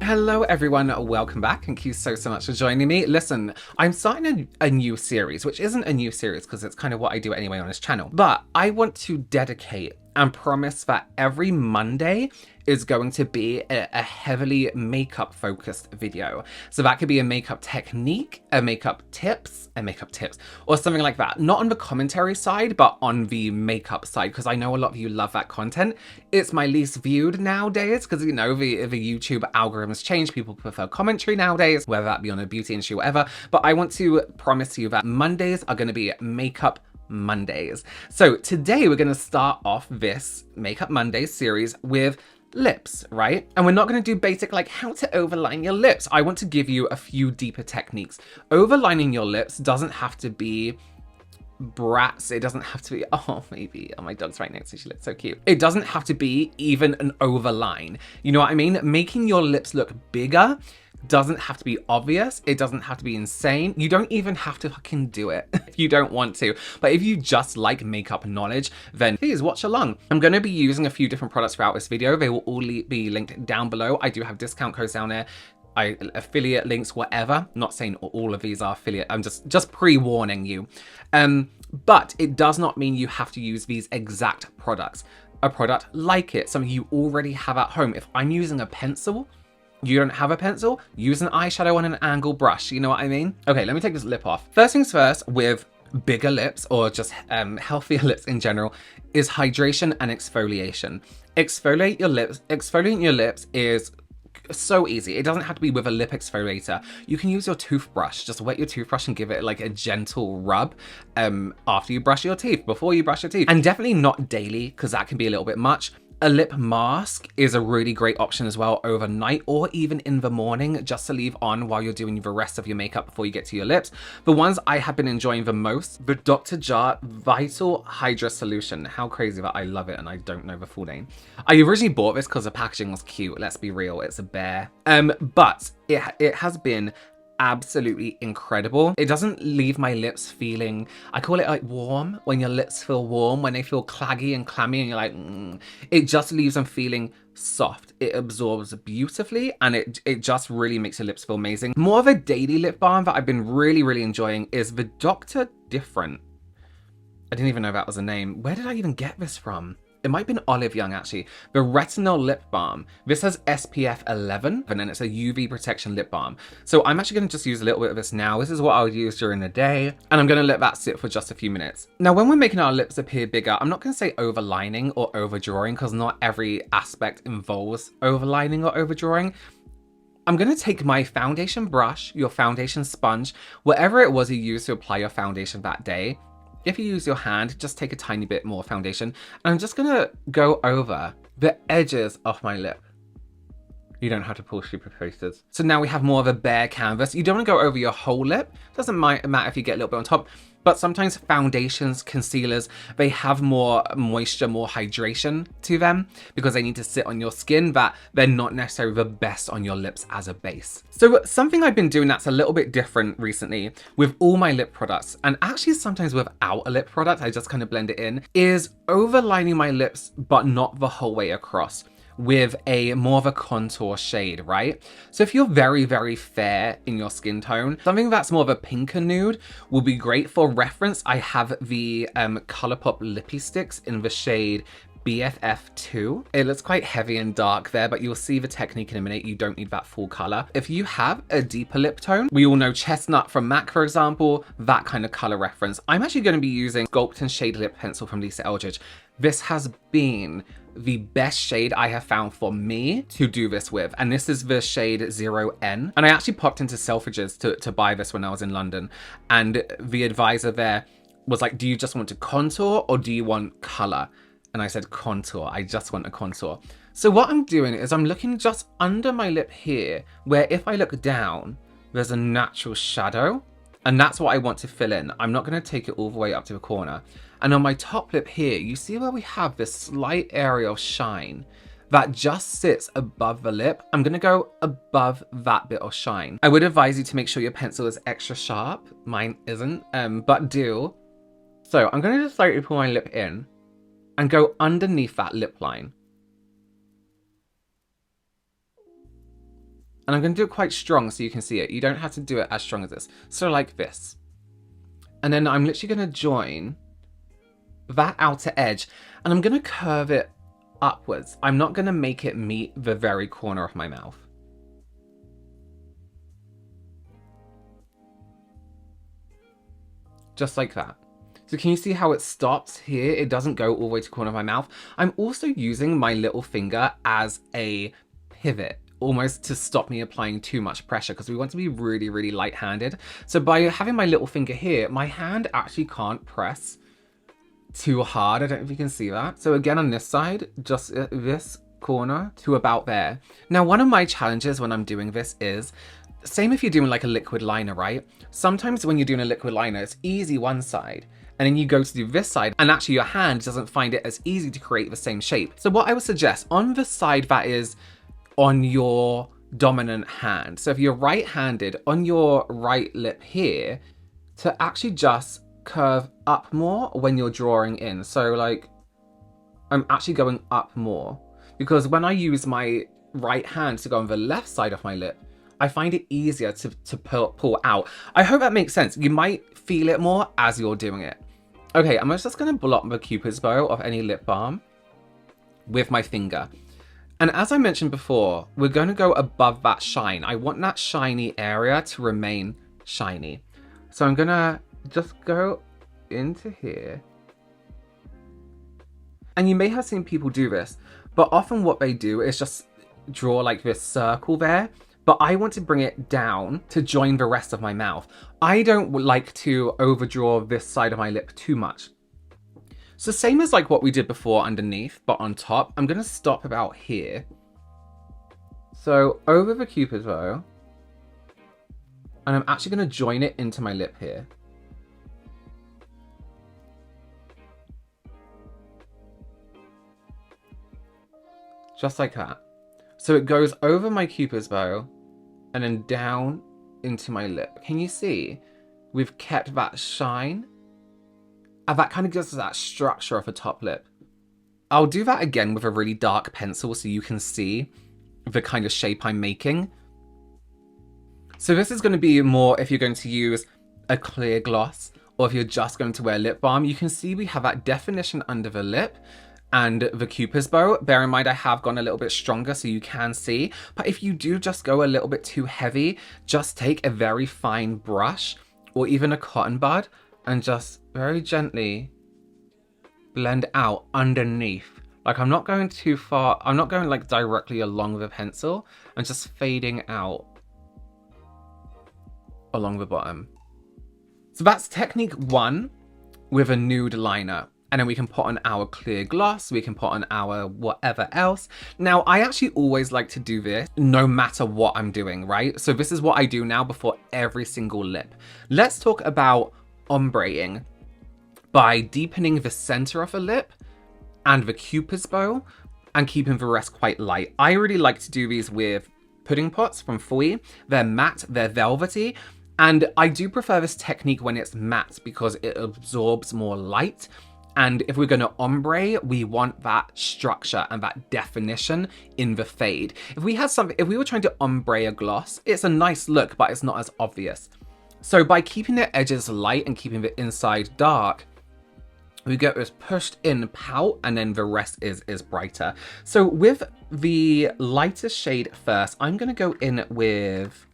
Hello everyone, welcome back. Thank you so much for joining me. Listen, I'm starting a new series, which isn't a new series because it's kind of what I do anyway on this channel. But I want to dedicate and promise that every Monday is going to be a heavily makeup focused video. So that could be a makeup technique, a makeup tips, or something like that. Not on the commentary side, but on the makeup side, because I know a lot of you love that content. It's my least viewed nowadays, because you know, the YouTube algorithms change. People prefer commentary nowadays, whether that be on a beauty industry, whatever. But I want to promise you that Mondays are going to be makeup Mondays. So today we're going to start off this Makeup Mondays series with lips, right? And we're not going to do basic like how to overline your lips. I want to give you a few deeper techniques. Overlining your lips doesn't have to be brats. It doesn't have to be, oh, maybe, oh, my dog's right next to me, she looks so cute. It doesn't have to be even an overline. You know what I mean? Making your lips look bigger doesn't have to be obvious. It doesn't have to be insane. You don't even have to fucking do it if you don't want to. But if you just like makeup knowledge, then please watch along. I'm going to be using a few different products throughout this video. They will all be linked down below. I do have discount codes down there. Affiliate links, whatever. Not saying all of these are affiliate. I'm just pre-warning you. But it does not mean you have to use these exact products. A product like it, something you already have at home. If I'm using a pencil, you don't have a pencil, use an eyeshadow on an angle brush, you know what I mean? Okay, let me take this lip off. First things first, with bigger lips or just healthier lips in general, is hydration and exfoliation. Exfoliating your lips is so easy. It doesn't have to be with a lip exfoliator. You can use your toothbrush. Just wet your toothbrush and give it like a gentle rub after you brush your teeth, before you brush your teeth. And definitely not daily, because that can be a little bit much. A lip mask is a really great option as well overnight or even in the morning, just to leave on while you're doing the rest of your makeup before you get to your lips. The ones I have been enjoying the most, the Dr. JART Vital Hydra Solution. How crazy that I love it and I don't know the full name. I originally bought this because the packaging was cute. Let's be real, it's a bear. But it has been absolutely incredible. It doesn't leave my lips feeling, I call it like warm, when your lips feel warm, when they feel claggy and clammy and you're like, It just leaves them feeling soft. It absorbs beautifully and it just really makes your lips feel amazing. More of a daily lip balm that I've been really enjoying is the Dr. Different. I didn't even know that was a name. Where did I even get this from? It might have been Olive Young actually. The Retinal Lip Balm. This has SPF 11 and then it's a UV protection lip balm. So I'm actually going to just use a little bit of this now. This is what I would use during the day and I'm going to let that sit for just a few minutes. Now when we're making our lips appear bigger, I'm not going to say overlining or overdrawing because not every aspect involves overlining or overdrawing. I'm going to take my foundation brush, your foundation sponge, whatever it was you used to apply your foundation that day. If you use your hand, just take a tiny bit more foundation. And I'm just gonna go over the edges of my lip. You don't have to pull super posters. So now we have more of a bare canvas. You don't wanna go over your whole lip. Doesn't matter if you get a little bit on top, but sometimes foundations, concealers, they have more moisture, more hydration to them because they need to sit on your skin, that they're not necessarily the best on your lips as a base. So something I've been doing that's a little bit different recently with all my lip products, and actually sometimes without a lip product, I just kind of blend it in, is overlining my lips, but not the whole way across, with a more of a contour shade, right? So if you're very fair in your skin tone, something that's more of a pinker nude will be great. For reference, I have the ColourPop Lippie sticks in the shade BFF2. It looks quite heavy and dark there, but you'll see the technique in a minute. You don't need that full color. If you have a deeper lip tone, we all know chestnut from MAC, for example, that kind of color reference. I'm actually going to be using Sculpt and Shade Lip Pencil from Lisa Eldridge. This has been the best shade I have found for me to do this with, and this is the shade 0N. And I actually popped into Selfridges to buy this when I was in London, and the advisor there was like, do you just want to contour or do you want color? And I said contour. I just want a contour. So what I'm doing is I'm looking just under my lip here, where if I look down, there's a natural shadow, and that's what I want to fill in. I'm not going to take it all the way up to the corner. And on my top lip here, you see where we have this slight area of shine that just sits above the lip. I'm going to go above that bit of shine. I would advise you to make sure your pencil is extra sharp. Mine isn't, but do. So I'm going to just slightly pull my lip in and go underneath that lip line. And I'm going to do it quite strong so you can see it. You don't have to do it as strong as this. So like this. And then I'm literally going to join that outer edge. And I'm going to curve it upwards. I'm not going to make it meet the very corner of my mouth. Just like that. So can you see how it stops here? It doesn't go all the way to the corner of my mouth. I'm also using my little finger as a pivot, almost to stop me applying too much pressure, because we want to be really, really light-handed. So by having my little finger here, my hand actually can't press too hard. I don't know if you can see that. So again, on this side, just this corner to about there. Now, one of my challenges when I'm doing this is, same if you're doing like a liquid liner, right? Sometimes when you're doing a liquid liner, it's easy one side, and then you go to do this side, and actually your hand doesn't find it as easy to create the same shape. So what I would suggest, on the side that is on your dominant hand, so if you're right-handed, on your right lip here, to actually just curve up more when you're drawing in. So like, I'm actually going up more, because when I use my right hand to go on the left side of my lip, I find it easier to pull out. I hope that makes sense. You might feel it more as you're doing it. Okay, I'm just going to block the Cupid's bow of any lip balm with my finger. And as I mentioned before, we're going to go above that shine. I want that shiny area to remain shiny. So I'm going to just go into here. And you may have seen people do this, but often what they do is just draw like this circle there. But I want to bring it down to join the rest of my mouth. I don't like to overdraw this side of my lip too much. So same as like what we did before underneath, but on top, I'm going to stop about here. So over the Cupid's bow, and I'm actually going to join it into my lip here. Just like that. So it goes over my Cupid's bow and then down into my lip. Can you see? We've kept that shine. And that kind of gives us that structure of a top lip. I'll do that again with a really dark pencil so you can see the kind of shape I'm making. So this is going to be more if you're going to use a clear gloss, or if you're just going to wear lip balm. You can see we have that definition under the lip and the Cupid's bow. Bear in mind, I have gone a little bit stronger so you can see. But if you do just go a little bit too heavy, just take a very fine brush or even a cotton bud and just very gently blend out underneath. Like, I'm not going too far. I'm not going like directly along the pencil. I'm just fading out along the bottom. So that's technique one with a nude liner. And then we can put on our clear gloss, we can put on our whatever else. Now, I actually always like to do this no matter what I'm doing, right? So this is what I do now before every single lip. Let's talk about ombreing by deepening the center of a lip and the Cupid's bow and keeping the rest quite light. I really like to do these with pudding pots from FWEE. They're matte, they're velvety. And I do prefer this technique when it's matte because it absorbs more light. And if we're going to ombre, we want that structure and that definition in the fade. If we had something, if we were trying to ombre a gloss, it's a nice look, but it's not as obvious. So by keeping the edges light and keeping the inside dark, we get this pushed in pout, and then the rest is brighter. So with the lightest shade first, I'm going to go in with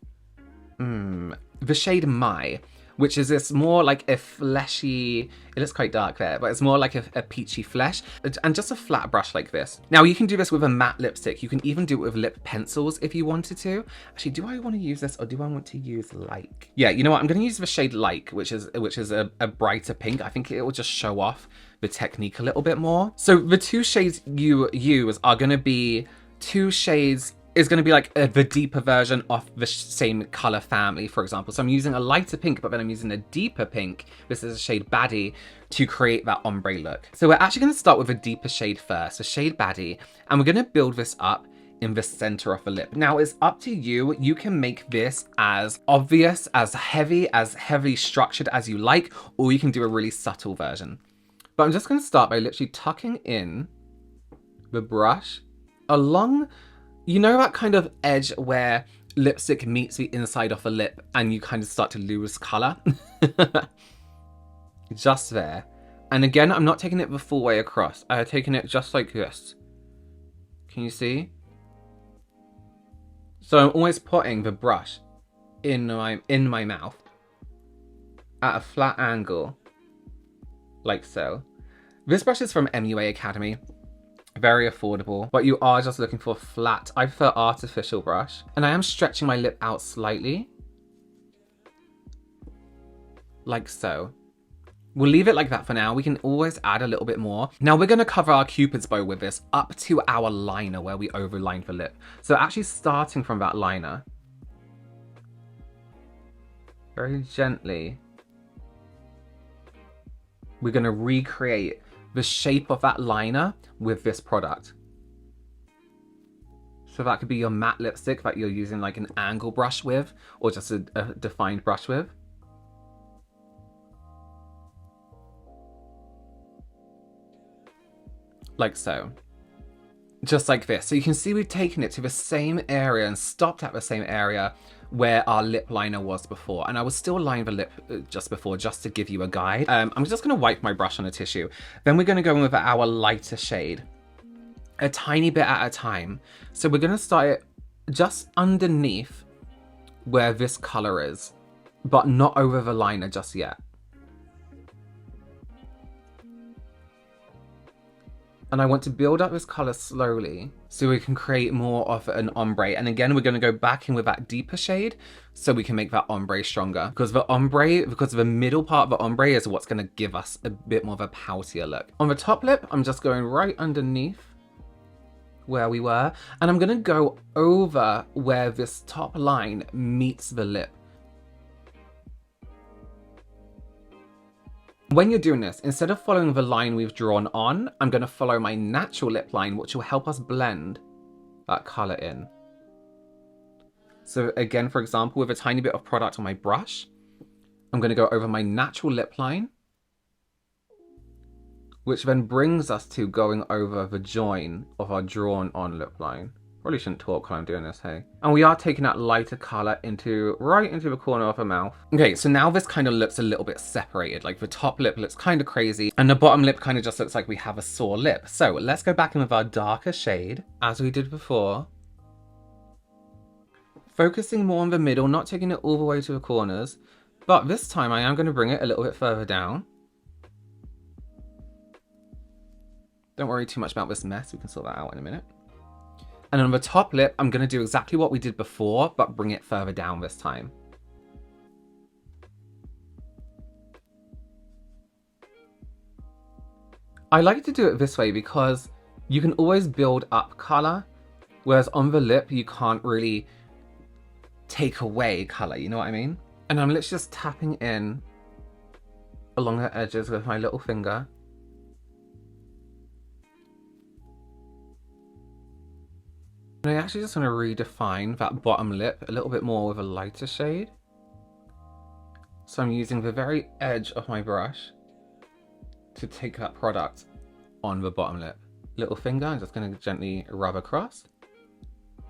the shade My, which is this more like a fleshy, it looks quite dark there, but it's more like a peachy flesh, and just a flat brush like this. Now you can do this with a matte lipstick. You can even do it with lip pencils if you wanted to. Actually, do I want to use this or do I want to use Like? Yeah, you know what? I'm going to use the shade Like, which is a brighter pink. I think it will just show off the technique a little bit more. So the two shades you use are going to be two shades, is going to be like the deeper version of the same color family, for example. So I'm using a lighter pink, but then I'm using a deeper pink. This is a shade Baddie to create that ombre look. So we're actually going to start with a deeper shade first, a shade Baddie, and we're going to build this up in the center of the lip. Now it's up to you. You can make this as obvious, as heavily structured as you like, or you can do a really subtle version. But I'm just going to start by literally tucking in the brush along, you know, that kind of edge where lipstick meets the inside of the lip and you kind of start to lose color. Just there. And again, I'm not taking it the full way across. I'm taking it just like this. Can you see? So I'm always putting the brush in my mouth at a flat angle, like so. This brush is from MUA Academy. Very affordable, but you are just looking for a flat, I prefer artificial brush. And I am stretching my lip out slightly. Like so. We'll leave it like that for now. We can always add a little bit more. Now we're gonna cover our Cupid's bow with this up to our liner where we overlined the lip. So actually starting from that liner, very gently, we're gonna recreate the shape of that liner with this product. So that could be your matte lipstick that you're using like an angle brush with, or just a defined brush with. Like so. Just like this. So you can see we've taken it to the same area and stopped at the same area where our lip liner was before. And I was still lining the lip just before, just to give you a guide. I'm just gonna wipe my brush on a tissue. Then we're gonna go in with our lighter shade, a tiny bit at a time. So we're gonna start it just underneath where this color is, but not over the liner just yet. And I want to build up this color slowly so we can create more of an ombre. And again, we're going to go back in with that deeper shade so we can make that ombre stronger. Because the middle part of the ombre is what's going to give us a bit more of a poutier look. On the top lip, I'm just going right underneath where we were. And I'm going to go over where this top line meets the lip. When you're doing this, instead of following the line we've drawn on, I'm going to follow my natural lip line, which will help us blend that color in. So again, for example, with a tiny bit of product on my brush, I'm going to go over my natural lip line, which then brings us to going over the join of our drawn on lip line. Probably shouldn't talk while I'm doing this, hey? And we are taking that lighter color right into the corner of her mouth. Okay, so now this kind of looks a little bit separated. Like the top lip looks kind of crazy and the bottom lip kind of just looks like we have a sore lip. So let's go back in with our darker shade as we did before. Focusing more on the middle, not taking it all the way to the corners. But this time I am going to bring it a little bit further down. Don't worry too much about this mess. We can sort that out in a minute. And on the top lip, I'm going to do exactly what we did before, but bring it further down this time. I like to do it this way because you can always build up color, whereas on the lip, you can't really take away color, you know what I mean? And I'm literally just tapping in along the edges with my little finger. And I actually just want to redefine that bottom lip a little bit more with a lighter shade. So I'm using the very edge of my brush to take that product on the bottom lip. Little finger, I'm just going to gently rub across.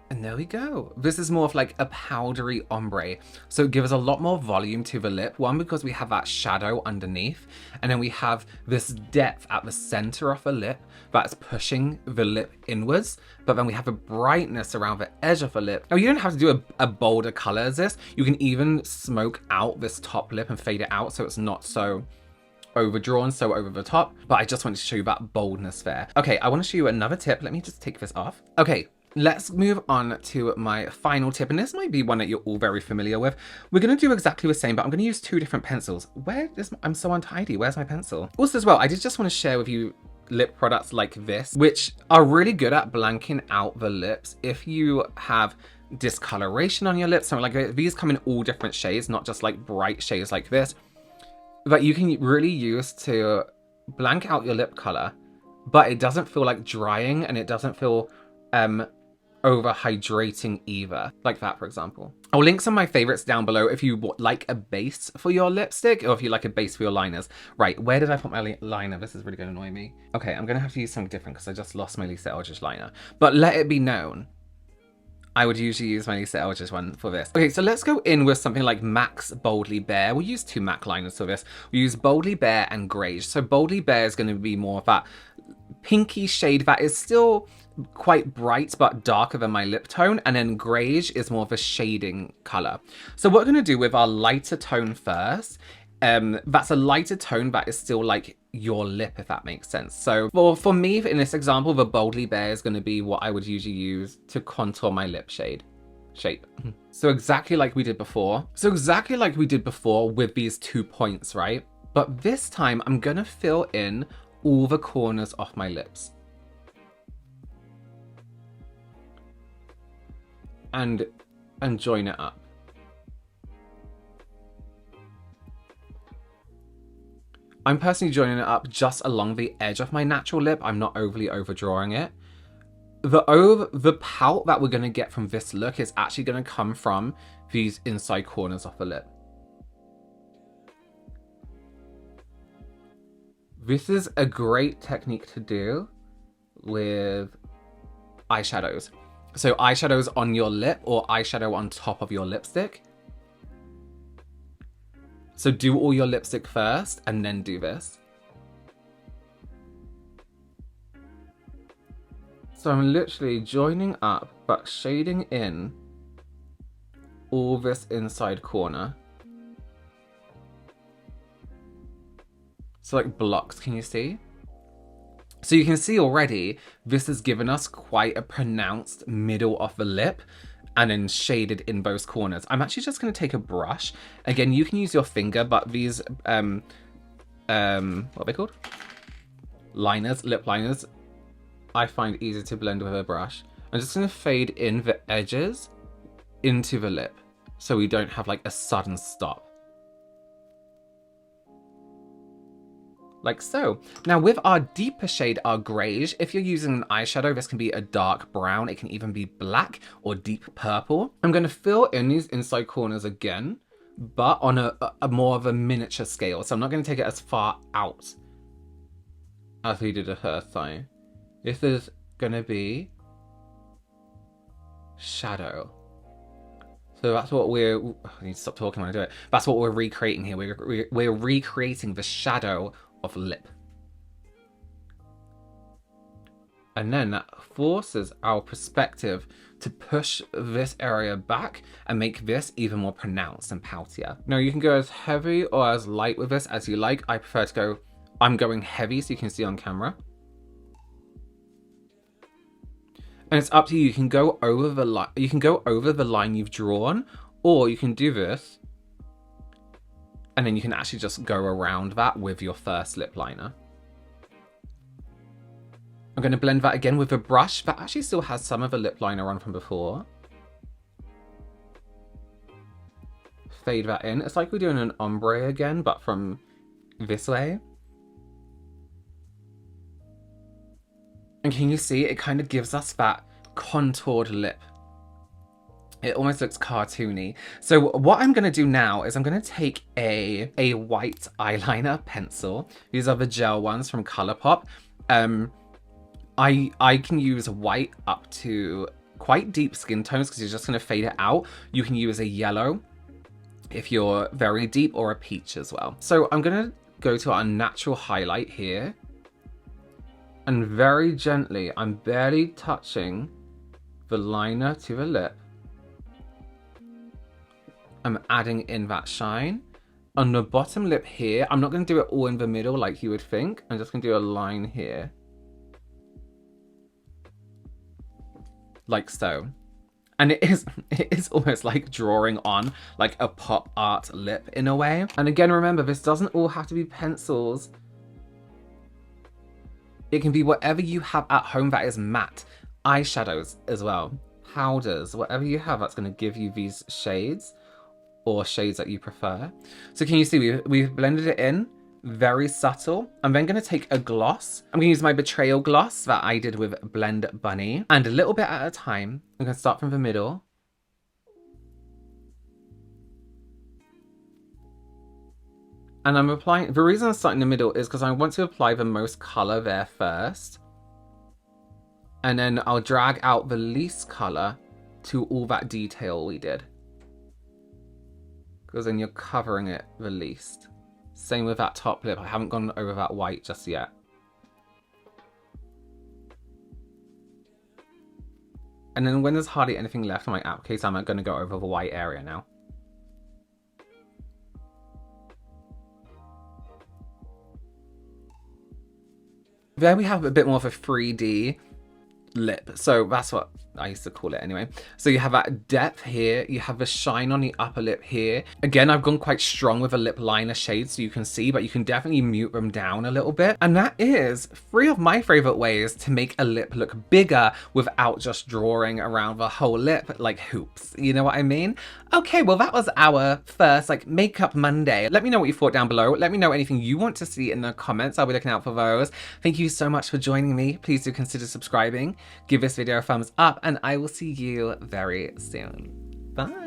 And there we go. This is more of like a powdery ombre. So it gives a lot more volume to the lip. One, because we have that shadow underneath. And then we have this depth at the center of the lip that's pushing the lip inwards. But then we have a brightness around the edge of the lip. Now you don't have to do a bolder color as this. You can even smoke out this top lip and fade it out so it's not so overdrawn, so over the top. But I just wanted to show you that boldness there. Okay, I want to show you another tip. Let me just take this off. Okay. Let's move on to my final tip, and this might be one that you're all very familiar with. We're going to do exactly the same, but I'm going to use two different pencils. I'm so untidy. Where's my pencil? Also as well, I did just want to share with you lip products like this, which are really good at blanking out the lips. If you have discoloration on your lips, something like these come in all different shades, not just like bright shades like this, that you can really use to blank out your lip color, but it doesn't feel like drying and it doesn't feel over hydrating either, like that for example. I'll link some of my favorites down below if you like a base for your lipstick or if you like a base for your liners. Right, where did I put my liner? This is really going to annoy me. Okay, I'm going to have to use something different because I just lost my Lisa Eldridge liner. But let it be known, I would usually use my Lisa Eldridge one for this. Okay, so let's go in with something like MAC's Boldly Bare. We'll use 2 MAC liners for this. We'll use Boldly Bare and Greige. So Boldly Bare is going to be more of that pinky shade that is still quite bright but darker than my lip tone, and then Greige is more of a shading color. So what we're going to do with our lighter tone first, that's a lighter tone that is still like your lip, if that makes sense. So for me, in this example, the Boldly Bare is going to be what I would usually use to contour my lip shape. So exactly like we did before. With these 2 points, right? But this time I'm going to fill in all the corners of my lips. And join it up. I'm personally joining it up just along the edge of my natural lip. I'm not overly overdrawing it. The pout that we're going to get from this look is actually going to come from these inside corners of the lip. This is a great technique to do with eyeshadows. So eyeshadows on your lip or eyeshadow on top of your lipstick. So do all your lipstick first and then do this. So I'm literally joining up but shading in all this inside corner. So like blocks, can you see? So you can see already, this has given us quite a pronounced middle of the lip and then shaded in both corners. I'm actually just going to take a brush. Again, you can use your finger, but these, what are they called? Liners, lip liners, I find easier to blend with a brush. I'm just going to fade in the edges into the lip so we don't have like a sudden stop. Like so. Now with our deeper shade, our Greige, if you're using an eyeshadow, this can be a dark brown, it can even be black or deep purple. I'm going to fill in these inside corners again, but on a more of a miniature scale. So I'm not going to take it as far out as we did the first time. This is going to be shadow. So that's what I need to stop talking when I do it. That's what we're recreating here. We're recreating the shadow of lip. And then that forces our perspective to push this area back and make this even more pronounced and poutier. Now you can go as heavy or as light with this as you like. I prefer to go, I'm going heavy so you can see on camera. And it's up to you. You can go over the line. You can go over the line you've drawn, or you can do this, and then you can actually just go around that with your first lip liner. I'm going to blend that again with a brush that actually still has some of the lip liner on from before. Fade that in. It's like we're doing an ombre again, but from this way. And can you see, it kind of gives us that contoured lip. It almost looks cartoony. So what I'm going to do now is I'm going to take a white eyeliner pencil. These are the gel ones from ColourPop. I can use white up to quite deep skin tones because you're just going to fade it out. You can use a yellow if you're very deep, or a peach as well. So I'm going to go to our natural highlight here. And very gently, I'm barely touching the liner to the lip. I'm adding in that shine. On the bottom lip here, I'm not going to do it all in the middle like you would think. I'm just going to do a line here. Like so. And it is almost like drawing on like a pop art lip in a way. And again, remember, this doesn't all have to be pencils. It can be whatever you have at home that is matte. Eyeshadows as well. Powders, whatever you have that's going to give you these shades, or shades that you prefer. So can you see we've blended it in, very subtle. I'm then going to take a gloss. I'm going to use my Betrayal gloss that I did with Blend Bunny. And a little bit at a time, I'm going to start from the middle. And I'm applying, the reason I'm starting in the middle is because I want to apply the most color there first. And then I'll drag out the least color to all that detail we did. Because then you're covering it the least. Same with that top lip. I haven't gone over that white just yet. And then when there's hardly anything left on my applicator, I'm going to go over the white area now. There we have a bit more of a 3D lip. So that's what I used to call it anyway. So you have that depth here, you have the shine on the upper lip here. Again, I've gone quite strong with a lip liner shade so you can see, but you can definitely mute them down a little bit. And that is 3 of my favorite ways to make a lip look bigger without just drawing around the whole lip like hoops. You know what I mean? Okay, well that was our first like Makeup Monday. Let me know what you thought down below. Let me know anything you want to see in the comments. I'll be looking out for those. Thank you so much for joining me. Please do consider subscribing. Give this video a thumbs up and I will see you very soon. Bye.